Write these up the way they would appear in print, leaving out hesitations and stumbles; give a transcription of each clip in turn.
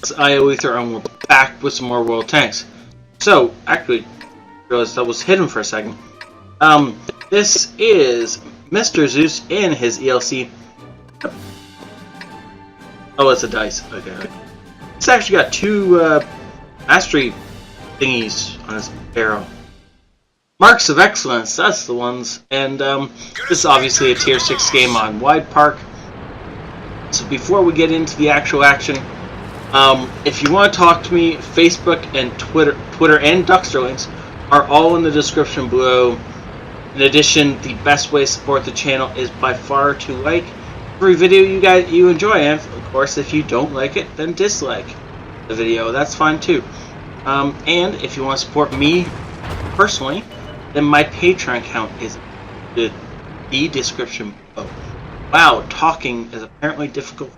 It's ioEther, and we're back with some more World Tanks. So, actually, I realized that was hidden for a second. This is MrZeus in his ELC. Oh, it's a dice. Okay. It's actually got two mastery thingies on his barrel. Marks of Excellence, that's the ones. And this is obviously a Tier 6 game on Wide Park. So before we get into the actual action, if you want to talk to me, Facebook and Twitter and Duckster links are all in the description below. In addition, the best way to support the channel is by far to like every video you enjoy, and of course, if you don't like it, then dislike the video. That's fine too. And if you want to support me personally, then my Patreon account is in the description below. Wow, talking is apparently difficult.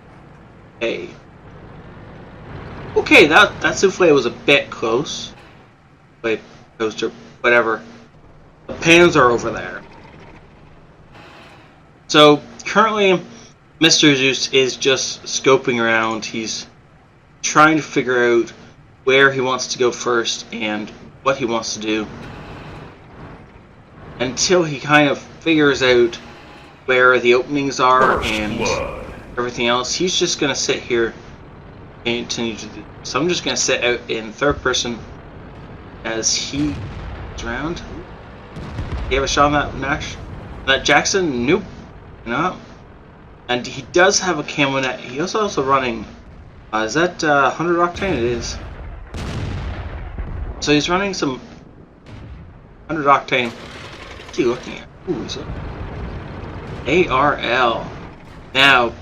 Hey. Okay, that souffle was a bit close. Wait, toaster, whatever. The pans are over there. So, currently, MrZeus is just scoping around. He's trying to figure out where he wants to go first and what he wants to do. Until he kind of figures out where the openings are and everything else, he's just going to sit here and continue to do. So I'm just going to sit out in third person as he goes around. You have a shot on that Nash? That Jackson? Nope. No. And he does have a camo net. He also running. Is that 100 octane? It is. So he's running some 100 octane. What's he looking at? Ooh, is it ARL? Now,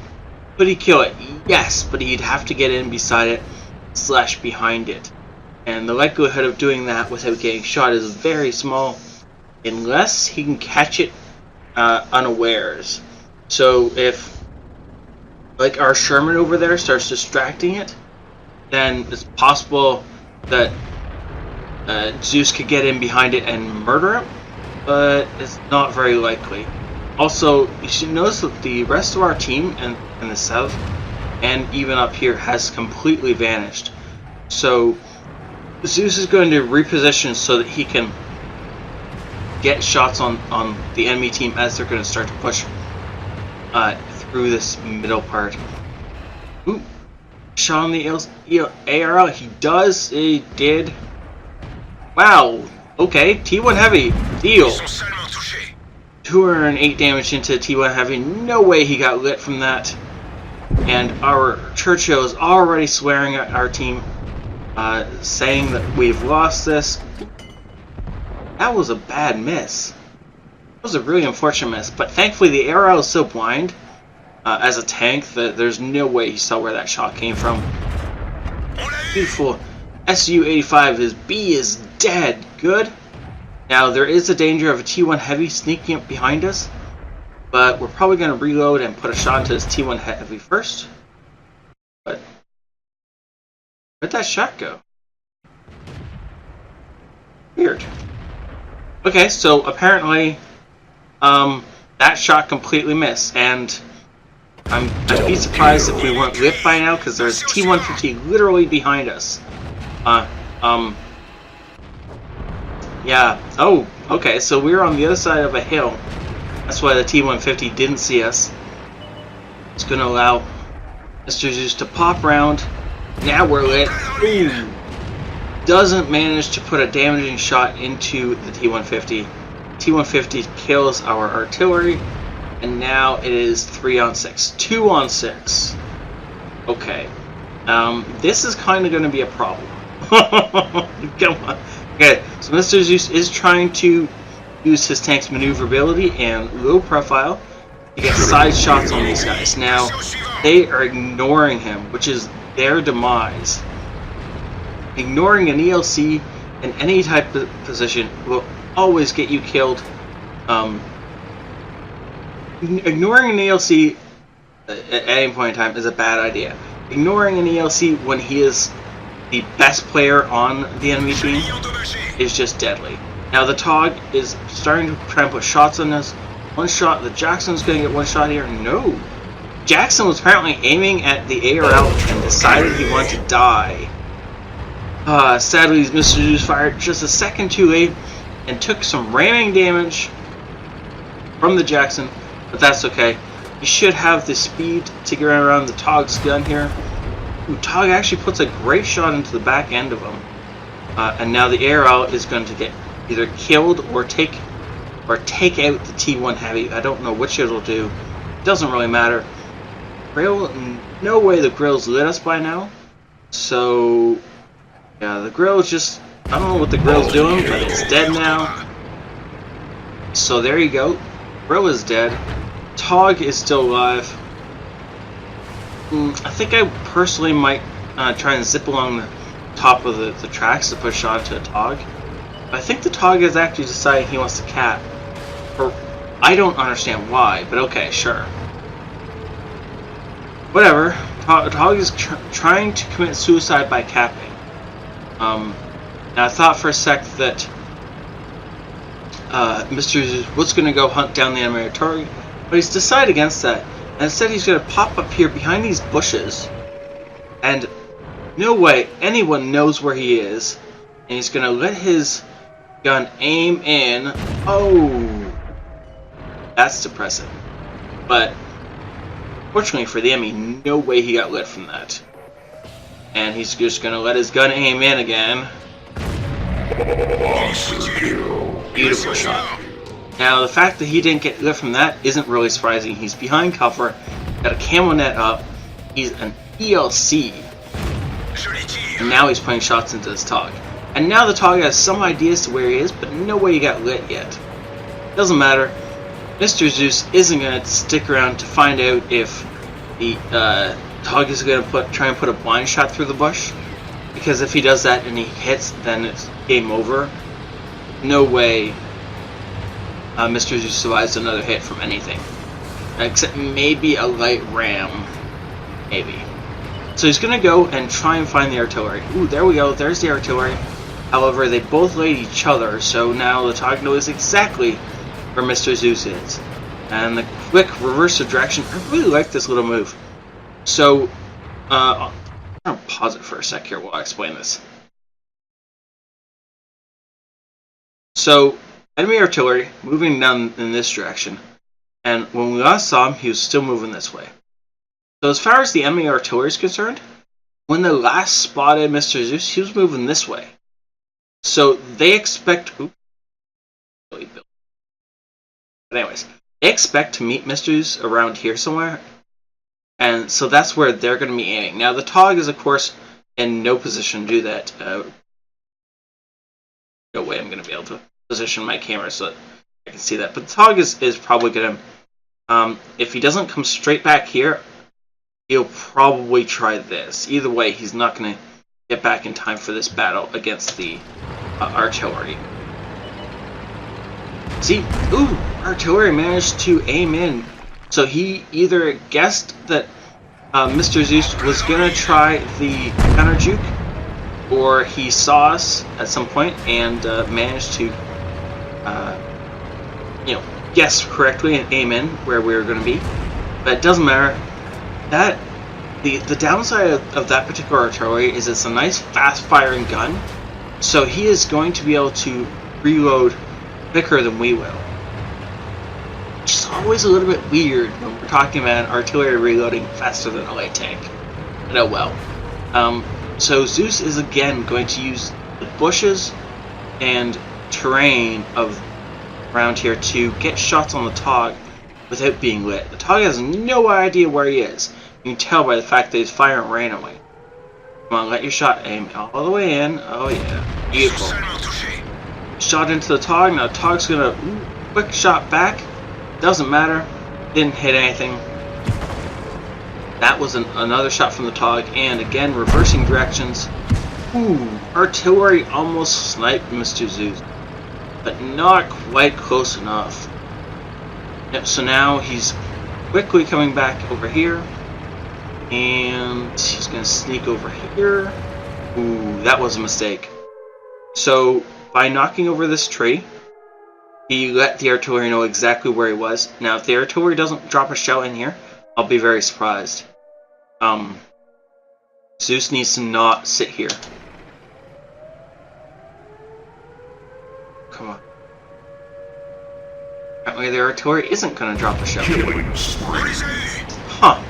could he kill it? Yes, but he'd have to get in beside it / behind it. And the likelihood of doing that without getting shot is very small, unless he can catch it unawares. So if, like, our Sherman over there starts distracting it, then it's possible that Zeus could get in behind it and murder him, but it's not very likely. Also, you should notice that the rest of our team in the south, and even up here, has completely vanished. So Zeus is going to reposition so that he can get shots on the enemy team as they're going to start to push through this middle part. Ooh, shot on the ARL. He does. He did. Wow. Okay. T1 heavy. Deal. 208 damage into T1 heavy. No way he got lit from that. And our Churchill is already swearing at our team, saying that we've lost this. That was a bad miss. That was a really unfortunate miss. But thankfully the ARL is so blind as a tank that there's no way he saw where that shot came from. Beautiful. SU-85, his B is dead. Good. Now there is a danger of a T1 heavy sneaking up behind us, but we're probably going to reload and put a shot into this T1 heavy first. But where'd that shot go? Weird. Okay, so apparently that shot completely missed, and I'd be surprised if we weren't lit by now, because there's T150 literally behind us. Yeah. Oh, okay, so we're on the other side of a hill. That's why the T150 didn't see us. It's going to allow MrZeus to pop around. Now we're lit. Ooh. Doesn't manage to put a damaging shot into the T150. T150 kills our artillery. And now it is 3 on 6. 2 on 6. Okay. This is kind of going to be a problem. Come on. Okay, so MrZeus is trying to use his tank's maneuverability and low profile to get side shots on these guys. Now, they are ignoring him, which is their demise. Ignoring an ELC in any type of position will always get you killed. Ignoring an ELC at any point in time is a bad idea. Ignoring an ELC when he is the best player on the enemy team is just deadly. Now the Tog is starting to try and put shots on us. One shot, the Jackson's going to get one shot here. No. Jackson was apparently aiming at the ARL and decided he wanted to die. Sadly, MrZeus fired just a second too late and took some ramming damage from the Jackson, but that's okay. He should have the speed to get around the Tog's gun here. Ooh, Tog actually puts a great shot into the back end of him. And now the ARL is going to get either killed or take out the T1 Heavy. I don't know which it'll do. It doesn't really matter. Grill, no way the grill's lit us by now. So, yeah, the grill is just, I don't know what the grill's doing, but it's dead now. So there you go. Grill is dead. Tog is still alive. I think I personally might try and zip along the top of the tracks to push onto a Tog. I think the Tog has actually decided he wants to cap. Or I don't understand why, but okay, sure. Whatever. Tog is trying to commit suicide by capping. Now I thought for a sec that MrZeus was going to go hunt down the enemy target, but he's decided against that. And instead he's going to pop up here behind these bushes, and no way anyone knows where he is, and he's going to let his gun aim in. Oh, that's depressing. But fortunately for the enemy, no way he got lit from that. And he's just going to let his gun aim in again. Beautiful shot. Now, the fact that he didn't get lit from that isn't really surprising. He's behind cover, got a camo net up, he's an ELC, and now he's putting shots into this Tog. And now the Tog has some idea as to where he is, but no way he got lit yet. Doesn't matter. MrZeus isn't going to stick around to find out if the Tog is going to try and put a blind shot through the bush, because if he does that and he hits, then it's game over. No way MrZeus survives another hit from anything, except maybe a light ram, maybe. So he's gonna go and try and find the artillery. Ooh, there we go. There's the artillery. However, they both laid each other, so now the Tog knows exactly where MrZeus is. And the quick reverse of direction. I really like this little move. So, I'm gonna pause it for a sec here while I explain this. So, enemy artillery moving down in this direction, and when we last saw him, he was still moving this way. So as far as the enemy artillery is concerned, when they last spotted MrZeus, he was moving this way. So they expect... Oops. But anyways, they expect to meet MrZeus around here somewhere, and so that's where they're going to be aiming. Now the Tog is, of course, in no position to do that. No way I'm going to be able to position my camera so that I can see that. But the Tog is probably going to, if he doesn't come straight back here, he'll probably try this. Either way, he's not going to get back in time for this battle against the artillery. See, ooh, artillery managed to aim in. So he either guessed that MrZeus was going to try the counter juke, or he saw us at some point and managed to guess correctly and aim in where we were going to be. But it doesn't matter. That the downside of that particular artillery is it's a nice fast firing gun, so he is going to be able to reload quicker than we will, which is always a little bit weird when we're talking about artillery reloading faster than a light tank. But oh well. So Zeus is again going to use the bushes and terrain of around here to get shots on the Tog without being lit. The Tog has no idea where he is. You can tell by the fact that he's firing randomly. Come on, let your shot aim all the way in. Oh yeah, beautiful. Shot into the Tog. Now Tog's gonna quick shot back. Doesn't matter. Didn't hit anything. That was another shot from the Tog, and again reversing directions. Ooh, artillery almost sniped MrZeus, but not quite close enough. Yep, so now he's quickly coming back over here, and he's going to sneak over here. Ooh, that was a mistake. So by knocking over this tree, he let the artillery know exactly where he was. Now if the artillery doesn't drop a shell in here, I'll be very surprised. Zeus needs to not sit here. Come on. Apparently the artillery isn't going to drop a shell. Huh.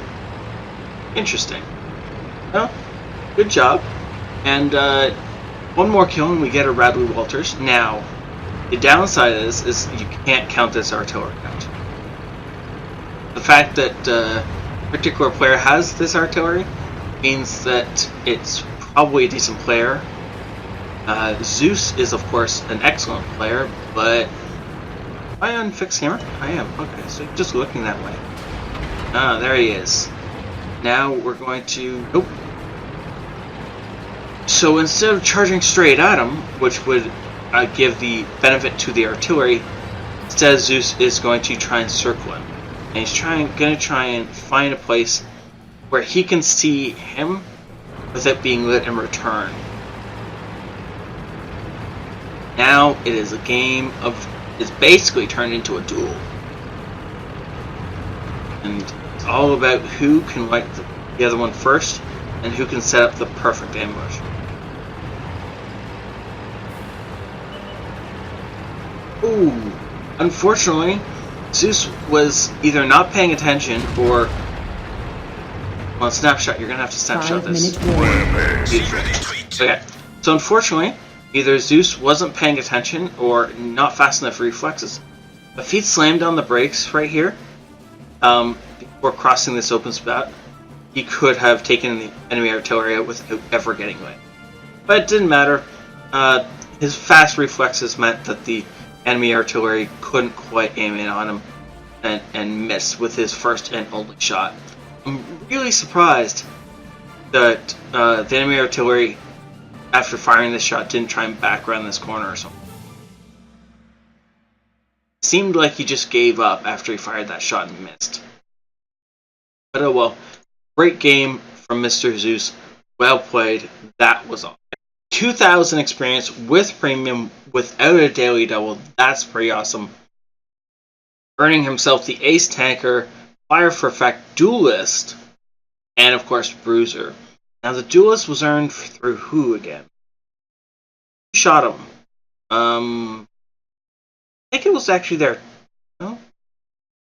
Interesting. Well, good job. And one more kill and we get a Radley Walters. Now, the downside is you can't count this artillery out. The fact that a particular player has this artillery means that it's probably a decent player. Zeus is, of course, an excellent player, but am I on fixed hammer? I am. Okay, so just looking that way. Ah, there he is. Now we're going to... Nope. So instead of charging straight at him, which would give the benefit to the artillery, instead Zeus is going to try and circle him. And he's going to try and find a place where he can see him without being lit in return. Now it is a game of... It's basically turned into a duel. And it's all about who can light the other one first and who can set up the perfect ambush. Ooh, unfortunately, Zeus was either not paying attention or... Well, snapshot, you're going to have to snapshot this. Okay, so unfortunately, either Zeus wasn't paying attention or not fast enough reflexes. If he'd slammed on the brakes right here, before crossing this open spot, he could have taken the enemy artillery out without ever getting away. But it didn't matter. His fast reflexes meant that the enemy artillery couldn't quite aim in on him and miss with his first and only shot. I'm really surprised that the enemy artillery, after firing this shot, didn't try and back around this corner or something. It seemed like he just gave up after he fired that shot and missed. But oh well. Great game from MrZeus. Well played. That was all. 2,000 experience with premium without a daily double. That's pretty awesome. Earning himself the Ace Tanker, Fire for Effect Duelist, and of course Bruiser. Now the Duelist was earned through who again? Who shot him? I think it was actually there. No?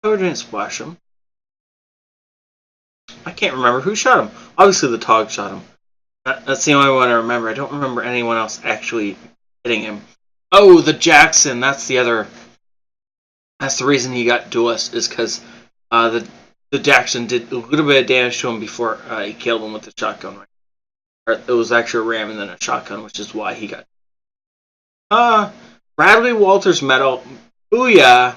Who didn't splash him? I can't remember who shot him. Obviously the Tog shot him. That's the only one I remember. I don't remember anyone else actually hitting him. Oh, the Jackson. That's the other. That's the reason he got Duelist, is because the Jackson did a little bit of damage to him before he killed him with the shotgun. Right? Or it was actually a ram and then a shotgun, which is why he got. Radley Walters medal. Booyah!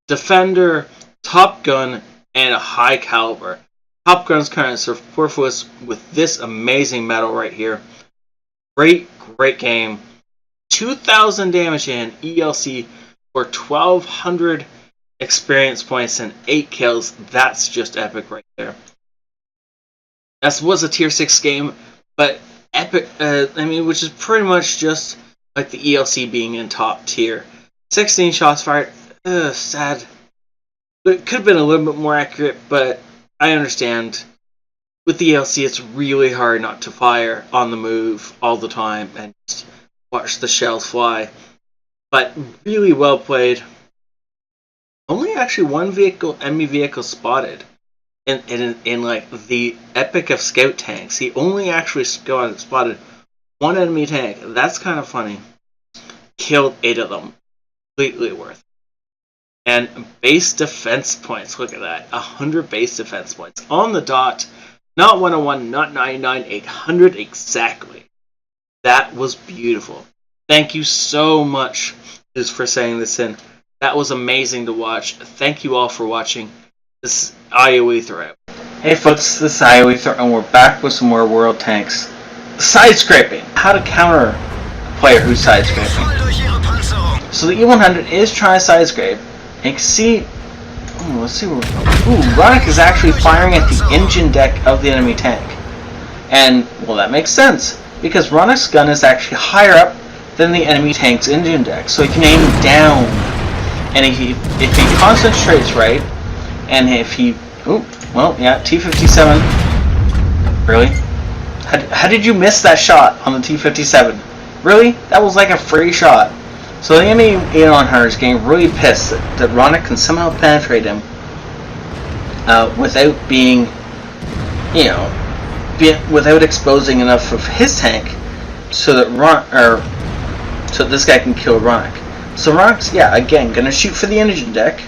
Defender, Top Gun, and a high caliber. Top Gun's kind of superfluous with this amazing medal right here. Great game. 2,000 damage in ELC for 1,200 experience points and 8 kills. That's just epic right there. That was a tier 6 game, but epic. Which is pretty much just like the ELC being in top tier. 16 shots fired. Sad. But it could have been a little bit more accurate, but I understand. With the ELC, it's really hard not to fire on the move all the time and just watch the shells fly. But really well played. Only actually one enemy vehicle spotted in like the epic of scout tanks. He only actually spotted one enemy tank. That's kind of funny. Killed 8 of them. Completely worth it. And base defense points. Look at that. 100 base defense points. On the dot. Not 101, not 99, 800 exactly. That was beautiful. Thank you so much for saying this in. That was amazing to watch. Thank you all for watching. This is ioEther out. Hey folks, this is ioEther and we're back with some more World Tanks. Side scraping. How to counter a player who's side scraping. So the E100 is trying to side scrape. And you can see, let's see where Ronick is actually firing at the engine deck of the enemy tank. And, well, that makes sense, because Ronick's gun is actually higher up than the enemy tank's engine deck, so he can aim down. And if he concentrates right, and if he Oh, well, yeah, T-57. Really? How did you miss that shot on the T-57? Really? That was like a free shot. So the enemy Elon Hunter is getting really pissed that Ronick can somehow penetrate him without being, you know, without exposing enough of his tank so that so this guy can kill Ronick. So Ronick's, yeah, again, gonna shoot for the engine deck.